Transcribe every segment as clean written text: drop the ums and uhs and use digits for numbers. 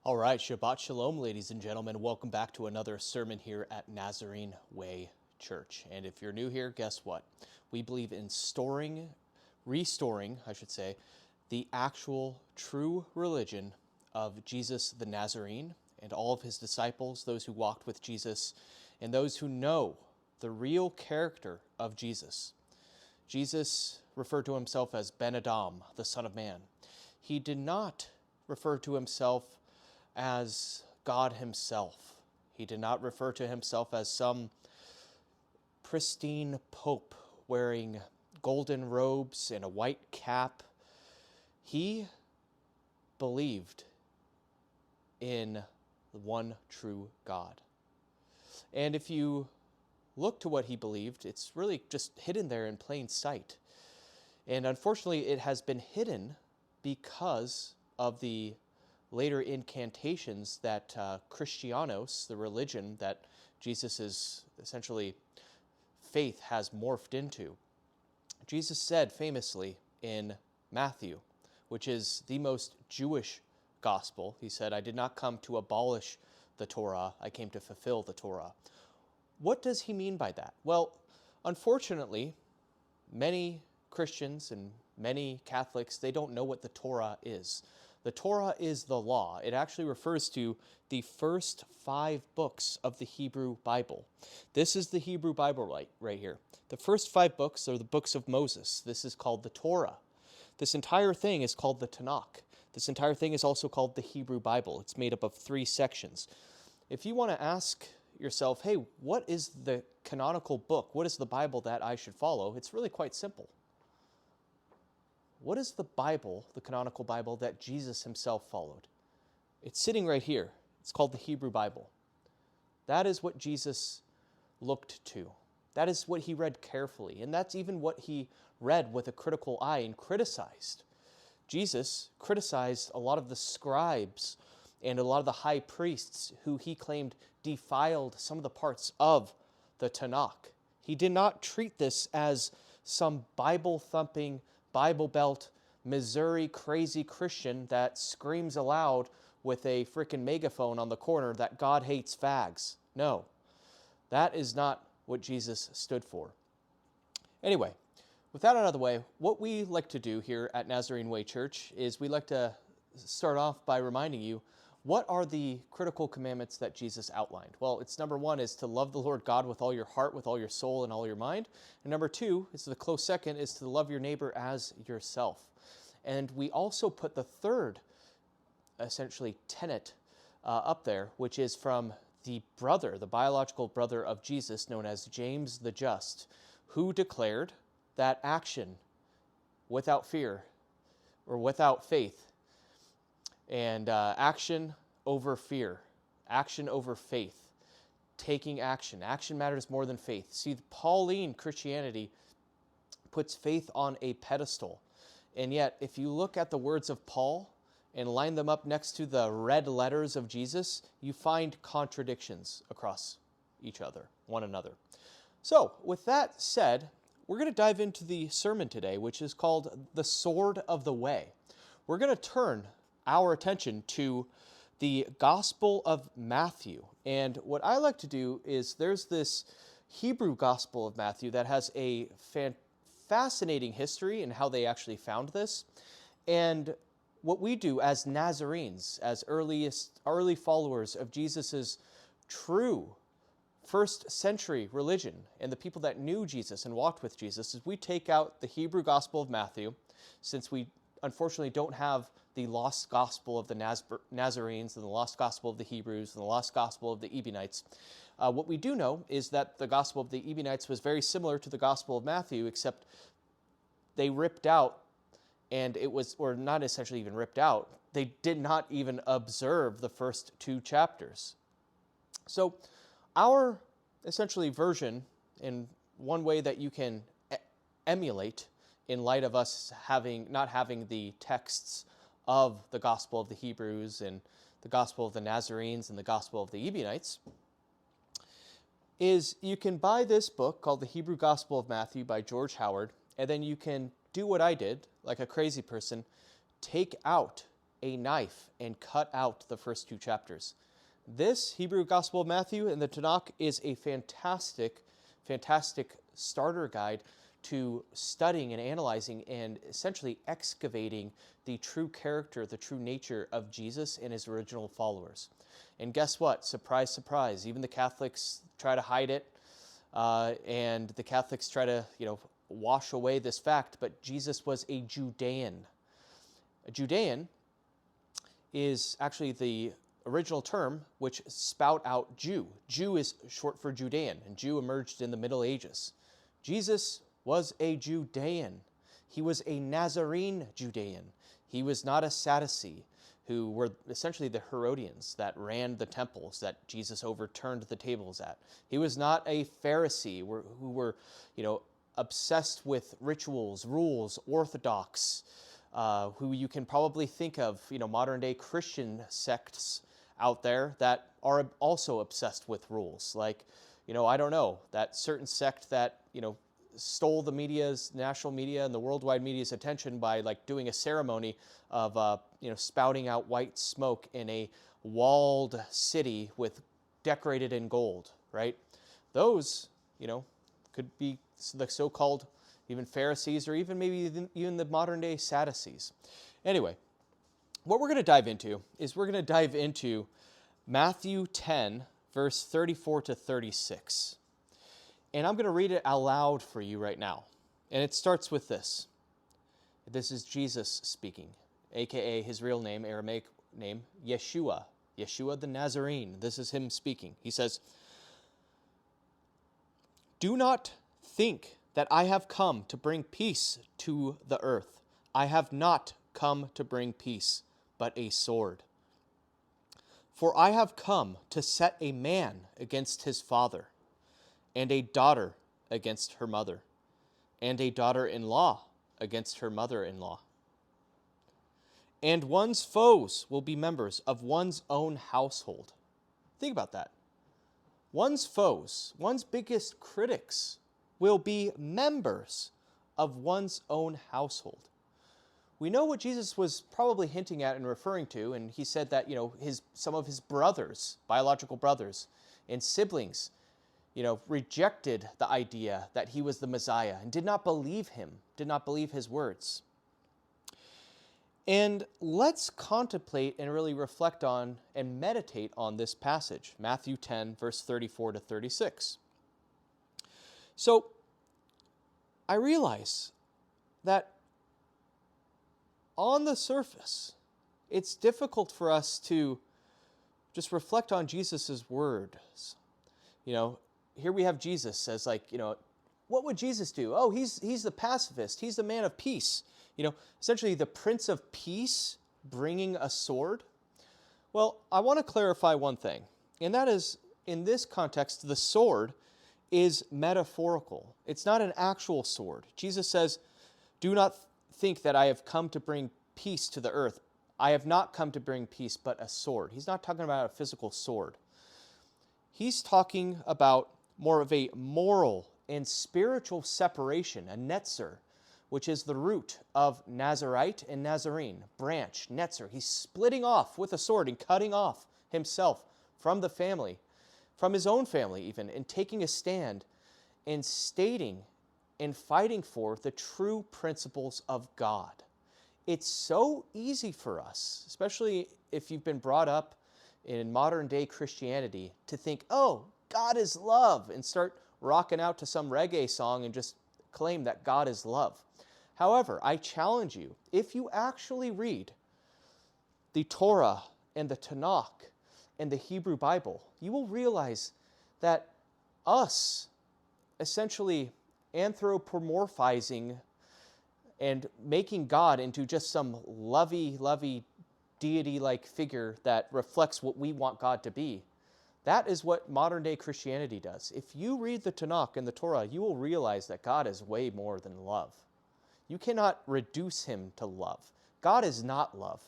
All right, Shabbat Shalom, ladies and gentlemen. Welcome back to another sermon here at Nazarene Way Church. And if you're new here, guess what? We believe in restoring, the actual true religion of Jesus the Nazarene and all of his disciples, those who walked with Jesus, and those who know the real character of Jesus. Jesus referred to himself as Ben Adam, the Son of Man. He did not refer to himself as God himself. He did not refer to himself as some pristine pope wearing golden robes and a white cap. He believed in the one true God. And if you look to what he believed, it's really just hidden there in plain sight. And unfortunately, it has been hidden because of the later incantations that Christianos, the religion that Jesus' essentially faith has morphed into. Jesus said famously in Matthew, which is the most Jewish gospel, he said, "I did not come to abolish the Torah, I came to fulfill the Torah." What does he mean by that? Well, unfortunately, many Christians and many Catholics, they don't know what the Torah is. The Torah is the law. It actually refers to the first 5 books of the Hebrew Bible. This is the Hebrew Bible right here. The first 5 books are the books of Moses. This is called the Torah. This entire thing is called the Tanakh. This entire thing is also called the Hebrew Bible. It's made up of 3 sections. If you want to ask yourself, hey, what is the canonical book? What is the Bible that I should follow? It's really quite simple. What is the Bible, the canonical Bible, that Jesus himself followed? It's sitting right here. It's called the Hebrew Bible. That is what Jesus looked to. That is what he read carefully. And that's even what he read with a critical eye and criticized. Jesus criticized a lot of the scribes and a lot of the high priests who he claimed defiled some of the parts of the Tanakh. He did not treat this as some Bible-thumping, Bible Belt, Missouri crazy Christian that screams aloud with a freaking megaphone on the corner that God hates fags. No, that is not what Jesus stood for. Anyway, with that out of the way, what we like to do here at Nazarene Way Church is we like to start off by reminding you, what are the critical commandments that Jesus outlined? Well, it's number 1 is to love the Lord God with all your heart, with all your soul, and all your mind. And number 2, is the close second, is to love your neighbor as yourself. And we also put the third, essentially, tenet up there, which is from the brother, the biological brother of Jesus, known as James the Just, who declared that action without fear or without faith and action over fear, action over faith, taking action. Action matters more than faith. See, the Pauline Christianity puts faith on a pedestal. And yet, if you look at the words of Paul and line them up next to the red letters of Jesus, you find contradictions across one another. So, with that said, we're going to dive into the sermon today, which is called The Sword of the Way. We're going to turn our attention to the Gospel of Matthew. And what I like to do is there's this Hebrew Gospel of Matthew that has a fascinating history and how they actually found this. And what we do as Nazarenes, as early followers of Jesus' true first century religion and the people that knew Jesus and walked with Jesus, is we take out the Hebrew Gospel of Matthew, since we unfortunately don't have the lost gospel of the Nazarenes and the lost gospel of the Hebrews and the lost gospel of the Ebionites. What we do know is that the gospel of the Ebionites was very similar to the gospel of Matthew, except they ripped out, and it was, or not essentially even ripped out, they did not even observe the first 2 chapters. So our essentially version, in one way that you can emulate in light of us not having the texts of the Gospel of the Hebrews and the Gospel of the Nazarenes and the Gospel of the Ebionites, is you can buy this book called The Hebrew Gospel of Matthew by George Howard, and then you can do what I did, like a crazy person, take out a knife and cut out the first two chapters. This Hebrew Gospel of Matthew and the Tanakh is a fantastic starter guide to studying and analyzing and essentially excavating the true character, the true nature of Jesus and his original followers. And guess what? Surprise, surprise. Even the Catholics try to hide it, and the Catholics try to, wash away this fact, but Jesus was a Judean. A Judean is actually the original term which spout out Jew. Jew is short for Judean, and Jew emerged in the Middle Ages. Jesus was a Judean. He was a Nazarene Judean. He was not a Sadducee, who were essentially the Herodians that ran the temples that Jesus overturned the tables at. He was not a Pharisee who were, obsessed with rituals, rules, orthodox, who you can probably think of, modern day Christian sects out there that are also obsessed with rules. Like, that certain sect that, stole the national media and the worldwide media's attention by doing a ceremony of, spouting out white smoke in a walled city with decorated in gold, right? Those, could be the so-called even Pharisees or even maybe even the modern day Sadducees. Anyway, what we're going to dive into is we're going to dive into Matthew 10, verse 34 to 36. And I'm going to read it out loud for you right now. And it starts with this. This is Jesus speaking, a.k.a. his real name, Aramaic name, Yeshua. Yeshua the Nazarene. This is him speaking. He says, "Do not think that I have come to bring peace to the earth. I have not come to bring peace, but a sword. For I have come to set a man against his father, and a daughter against her mother, and a daughter-in-law against her mother-in-law. And one's foes will be members of one's own household." Think about that. One's foes, one's biggest critics, will be members of one's own household. We know what Jesus was probably hinting at and referring to, and he said that, some of his brothers, biological brothers, and siblings, rejected the idea that he was the Messiah and did not believe him, did not believe his words. And let's contemplate and really reflect on and meditate on this passage, Matthew 10, verse 34 to 36. So, I realize that on the surface, it's difficult for us to just reflect on Jesus' words. Here we have Jesus says, what would Jesus do? Oh, he's the pacifist. He's the man of peace. Essentially the Prince of Peace bringing a sword. Well, I want to clarify one thing, and that is, in this context, the sword is metaphorical. It's not an actual sword. Jesus says, "Do not think that I have come to bring peace to the earth. I have not come to bring peace, but a sword." He's not talking about a physical sword. He's talking about more of a moral and spiritual separation, a netzer, which is the root of Nazarite and Nazarene, branch, netzer. He's splitting off with a sword and cutting off himself from the family, from his own family even, and taking a stand and stating and fighting for the true principles of God. It's so easy for us, especially if you've been brought up in modern day Christianity, to think, oh, God is love, and start rocking out to some reggae song and just claim that God is love. However, I challenge you, if you actually read the Torah and the Tanakh and the Hebrew Bible, you will realize that us essentially anthropomorphizing and making God into just some lovey deity-like figure that reflects what we want God to be, that is what modern-day Christianity does. If you read the Tanakh and the Torah, you will realize that God is way more than love. You cannot reduce him to love. God is not love.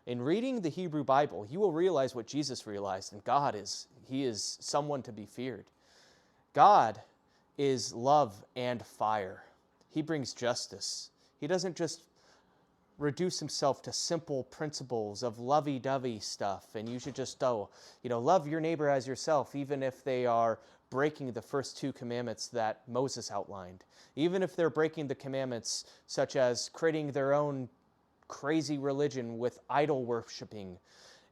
In reading the Hebrew Bible, you will realize what Jesus realized, and he is someone to be feared. God is love and fire. He brings justice. He doesn't just reduce himself to simple principles of lovey-dovey stuff, and you should just, love your neighbor as yourself, even if they are breaking the first two commandments that Moses outlined. Even if they're breaking the commandments such as creating their own crazy religion with idol worshiping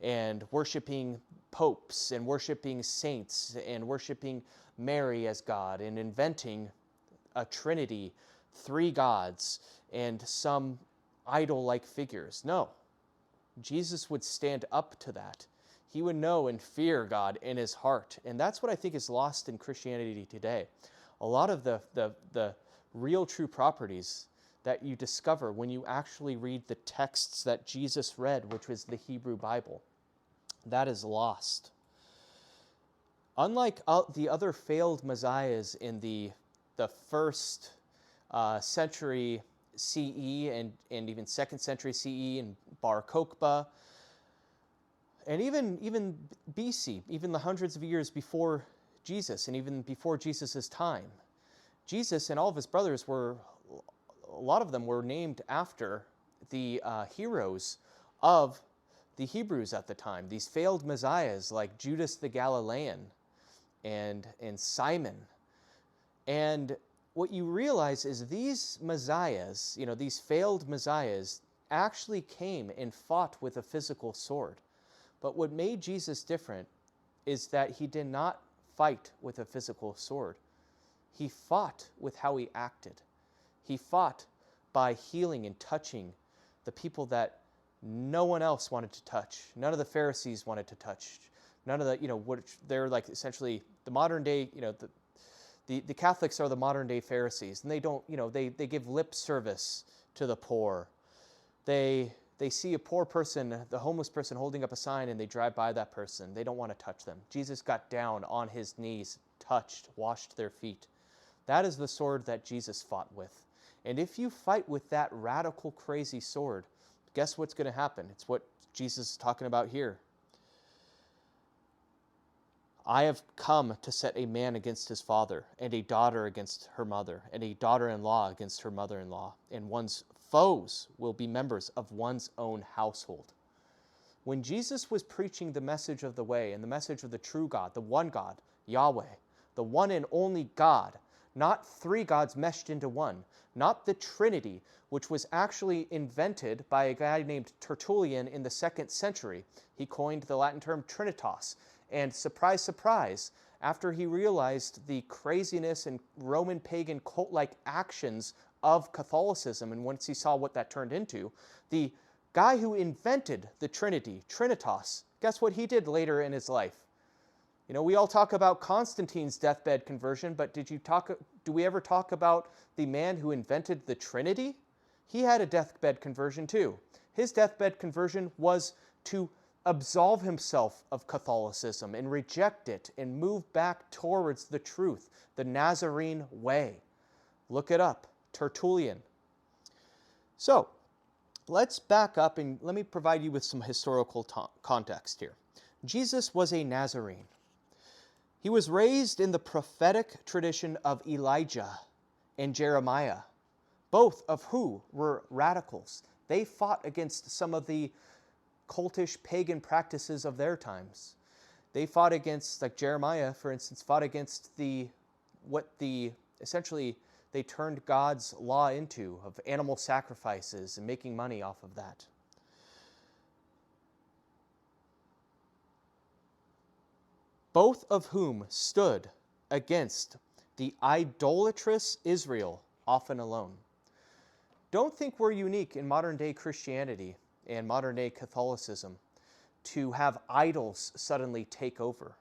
and worshiping popes and worshiping saints and worshiping Mary as God and inventing a trinity, three gods, and some idol-like figures. No, Jesus would stand up to that. He would know and fear God in his heart. And that's what I think is lost in Christianity today. A lot of the real true properties that you discover when you actually read the texts that Jesus read, which was the Hebrew Bible, that is lost. Unlike the other failed messiahs in the first century CE and even 2nd century CE and Bar Kokhba, and even BC, even the hundreds of years before Jesus and even before Jesus' time, Jesus and all of his brothers a lot of them were named after the heroes of the Hebrews at the time, these failed messiahs like Judas the Galilean and Simon. And what you realize is these messiahs, these failed messiahs, actually came and fought with a physical sword. But what made Jesus different is that he did not fight with a physical sword. He fought with how he acted. He fought by healing and touching the people that no one else wanted to touch. None of the Pharisees wanted to touch. None of the, they're like essentially the modern day, the Catholics are the modern day Pharisees, and they don't, they give lip service to the poor. They see a poor person, the homeless person holding up a sign, and they drive by that person. They don't want to touch them. Jesus got down on his knees, touched, washed their feet. That is the sword that Jesus fought with. And if you fight with that radical, crazy sword, guess what's going to happen? It's what Jesus is talking about here. I have come to set a man against his father, and a daughter against her mother, and a daughter-in-law against her mother-in-law, and one's foes will be members of one's own household. When Jesus was preaching the message of the way and the message of the true God, the one God, Yahweh, the one and only God, not three gods meshed into one, not the Trinity, which was actually invented by a guy named Tertullian in the 2nd century. He coined the Latin term Trinitas. And surprise, surprise, after he realized the craziness and Roman pagan cult-like actions of Catholicism, and once he saw what that turned into, the guy who invented the Trinity, Trinitas, guess what he did later in his life? We all talk about Constantine's deathbed conversion, but do we ever talk about the man who invented the Trinity? He had a deathbed conversion too. His deathbed conversion was to absolve himself of Catholicism and reject it and move back towards the truth, the Nazarene Way. Look it up, Tertullian. So, let's back up and let me provide you with some historical context here. Jesus was a Nazarene. He was raised in the prophetic tradition of Elijah and Jeremiah, both of who were radicals. They fought against some of the cultish pagan practices of their times. They fought against, like Jeremiah, for instance, fought against essentially they turned God's law into, of animal sacrifices and making money off of that. Both of whom stood against the idolatrous Israel, often alone. Don't think we're unique in modern-day Christianity and modern-day Catholicism to have idols suddenly take over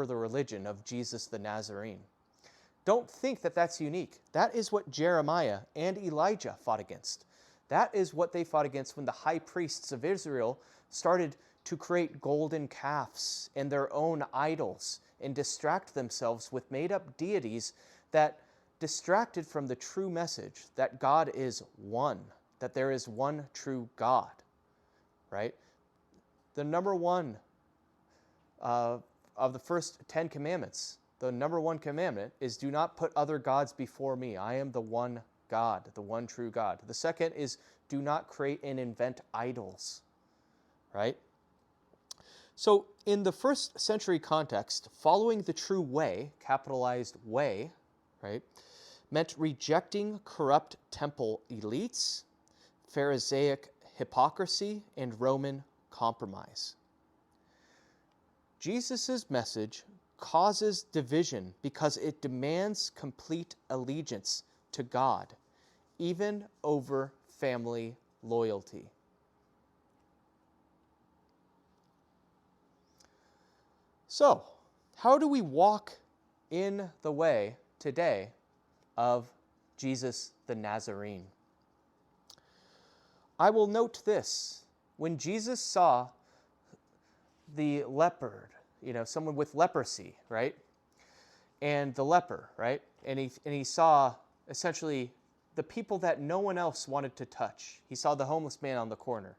the religion of Jesus the Nazarene. Don't think that that's unique. That is what Jeremiah and Elijah fought against. That is what they fought against when the high priests of Israel started to create golden calves and their own idols and distract themselves with made-up deities that distracted from the true message that God is one, that there is one true God, right? The number one of the first 10 commandments, the number one commandment is do not put other gods before me. I am the one God, the one true God. The second is do not create and invent idols, right? So in the first century context, following the true way, capitalized way, right, meant rejecting corrupt temple elites, Pharisaic hypocrisy, and Roman compromise. Jesus' message causes division because it demands complete allegiance to God, even over family loyalty. So, how do we walk in the way today of Jesus the Nazarene? I will note this. When Jesus saw the leopard, someone with leprosy, right? And the leper, right? And he saw essentially the people that no one else wanted to touch. He saw the homeless man on the corner.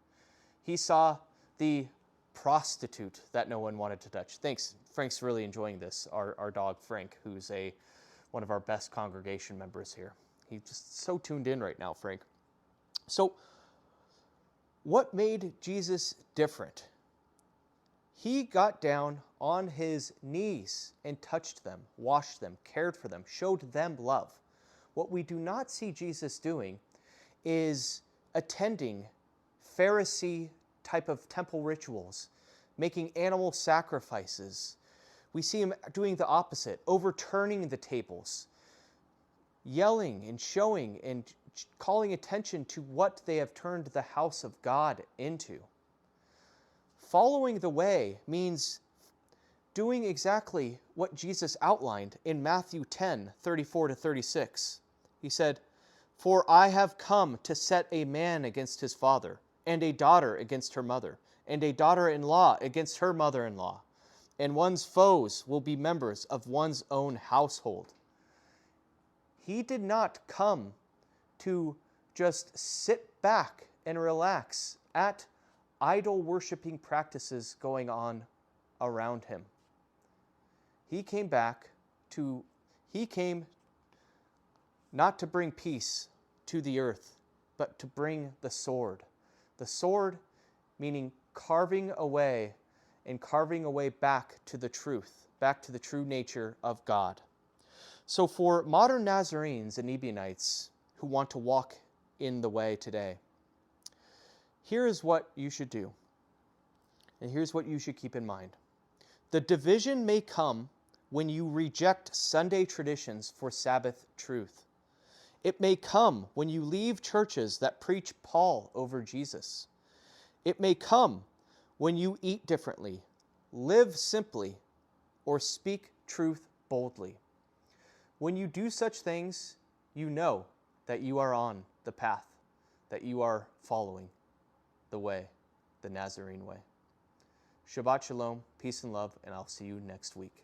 He saw the prostitute that no one wanted to touch. Thanks. Frank's really enjoying this. Our dog, Frank, who's one of our best congregation members here. He's just so tuned in right now, Frank. So, what made Jesus different? He got down on his knees and touched them, washed them, cared for them, showed them love. What we do not see Jesus doing is attending Pharisee type of temple rituals, making animal sacrifices. We see him doing the opposite, overturning the tables, yelling and showing and calling attention to what they have turned the house of God into. Following the way means doing exactly what Jesus outlined in Matthew 10:34-36. He said, "For I have come to set a man against his father, and a daughter against her mother, and a daughter-in-law against her mother-in-law, and one's foes will be members of one's own household." He did not come to just sit back and relax at idol-worshiping practices going on around him. He came not to bring peace to the earth, but to bring the sword. The sword meaning carving away back to the truth, back to the true nature of God. So for modern Nazarenes and Ebionites who want to walk in the way today, here is what you should do. And here's what you should keep in mind. The division may come when you reject Sunday traditions for Sabbath truth. It may come when you leave churches that preach Paul over Jesus. It may come when you eat differently, live simply, or speak truth boldly. When you do such things, you know that you are on the path, that you are following the way, the Nazarene way. Shabbat Shalom, peace and love, and I'll see you next week.